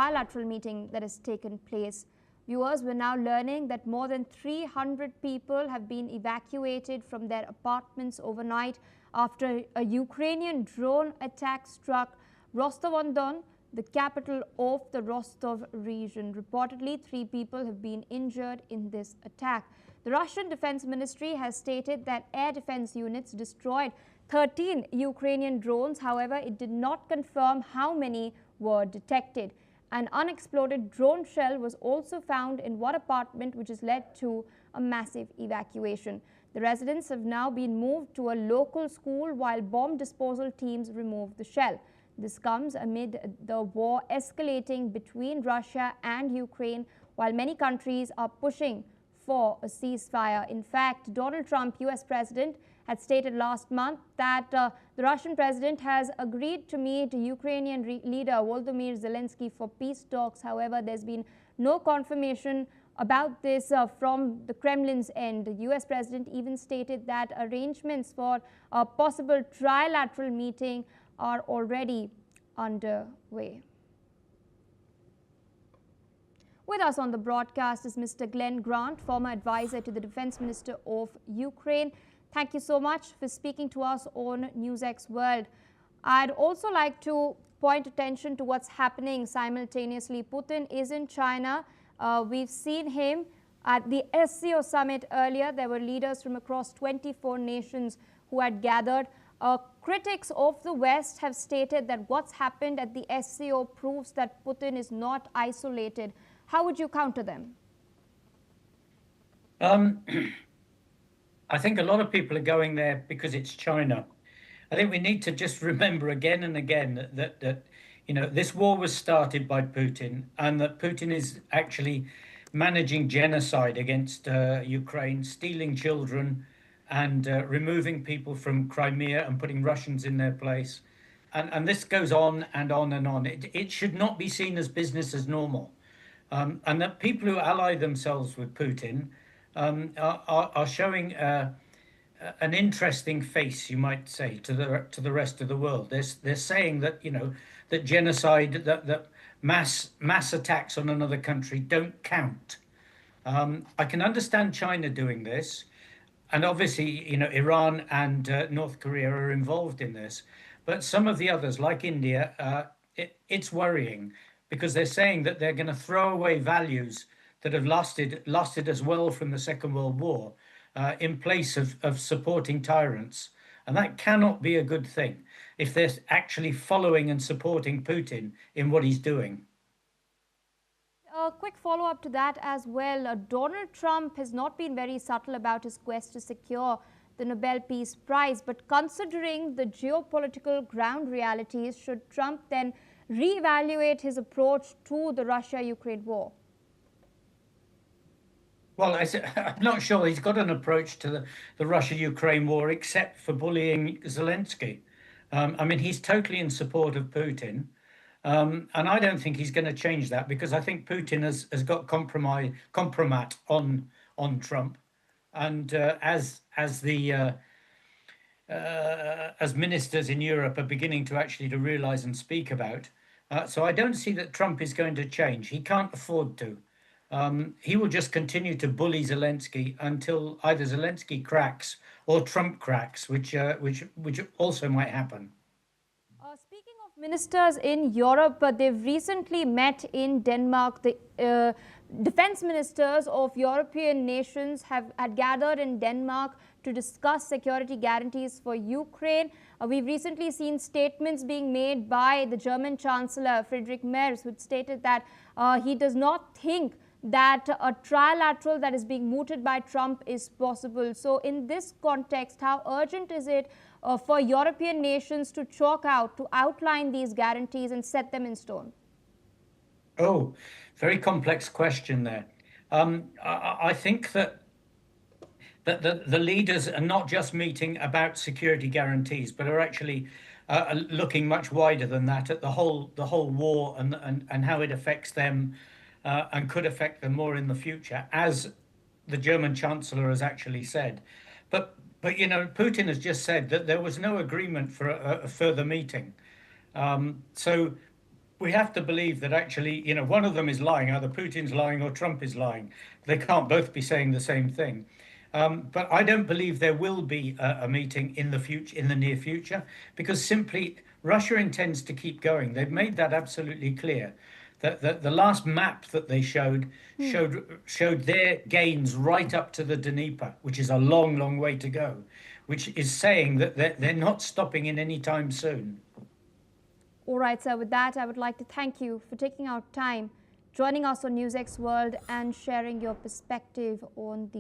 bilateral meeting that has taken place. Viewers, we're now learning that more than 300 people have been evacuated from their apartments overnight after a Ukrainian drone attack struck Rostov-on-Don, the capital of the Rostov region. Reportedly, 3 people have been injured in this attack. The Russian Defense Ministry has stated that air defense units destroyed 13 Ukrainian drones. However, it did not confirm how many were detected. An unexploded drone shell was also found in one apartment, which has led to a massive evacuation. The residents have now been moved to a local school while bomb disposal teams remove the shell. This comes amid the war escalating between Russia and Ukraine, while many countries are pushing for a ceasefire. In fact, Donald Trump, US President, had stated last month that the Russian president has agreed to meet Ukrainian leader Volodymyr Zelensky for peace talks. However, there's been no confirmation about this from the Kremlin's end. The US president even stated that arrangements for a possible trilateral meeting are already underway. With us on the broadcast is Mr. Glenn Grant, former advisor to the Defense Minister of Ukraine. Thank you so much for speaking to us on NewsX World. I'd also like to point attention to what's happening simultaneously. Putin is in China. We've seen him at the SCO summit earlier. There were leaders from across 24 nations who had gathered. Critics of the West have stated that what's happened at the SCO proves that Putin is not isolated. How would you counter them? I think a lot of people are going there because it's China. I think we need to just remember again and again that you know, this war was started by Putin, and that Putin is actually managing genocide against Ukraine, stealing children and removing people from Crimea and putting Russians in their place. And this goes on and on and on. It should not be seen as business as normal. And that people who ally themselves with Putin are showing an interesting face, you might say, to the rest of the world. They're saying that, you know, that genocide, that mass attacks on another country don't count. I can understand China doing this, and obviously, you know, Iran and North Korea are involved in this. But some of the others, like India, it's worrying, because they're saying that they're going to throw away values that have lasted as well from the Second World War in place of supporting tyrants. And that cannot be a good thing if they're actually following and supporting Putin in what he's doing. A quick follow-up to that as well. Donald Trump has not been very subtle about his quest to secure the Nobel Peace Prize. But considering the geopolitical ground realities, should Trump then reevaluate his approach to the Russia-Ukraine war? Well, I'm not sure he's got an approach to the Russia-Ukraine war except for bullying Zelensky. I mean, he's totally in support of Putin. And I don't think he's going to change that, because I think Putin has got compromat on Trump. And as ministers in Europe are beginning to actually realize and speak about. So I don't see that Trump is going to change. He can't afford to. He will just continue to bully Zelensky until either Zelensky cracks or Trump cracks, which also might happen. Speaking of ministers in Europe, they've recently met in Denmark. The defense ministers of European nations had gathered in Denmark to discuss security guarantees for Ukraine. We've recently seen statements being made by the German Chancellor, Friedrich Merz, who stated that he does not think that a trilateral that is being mooted by Trump is possible. So in this context, how urgent is it for European nations to chalk out, to outline these guarantees and set them in stone? Oh, very complex question there. I think that the leaders are not just meeting about security guarantees, but are actually looking much wider than that at the whole war and how it affects them and could affect them more in the future, as the German Chancellor has actually said. But you know, Putin has just said that there was no agreement for a further meeting. So we have to believe that actually, one of them is lying. Either Putin's lying or Trump is lying. They can't both be saying the same thing. But I don't believe there will be a meeting in the near future, because simply Russia intends to keep going. They've made that absolutely clear. That the last map that they showed their gains right up to the Dnieper, which is a long, long way to go, which is saying that they're not stopping in any time soon. All right, sir. With that, I would like to thank you for taking out time, joining us on NewsX World and sharing your perspective on these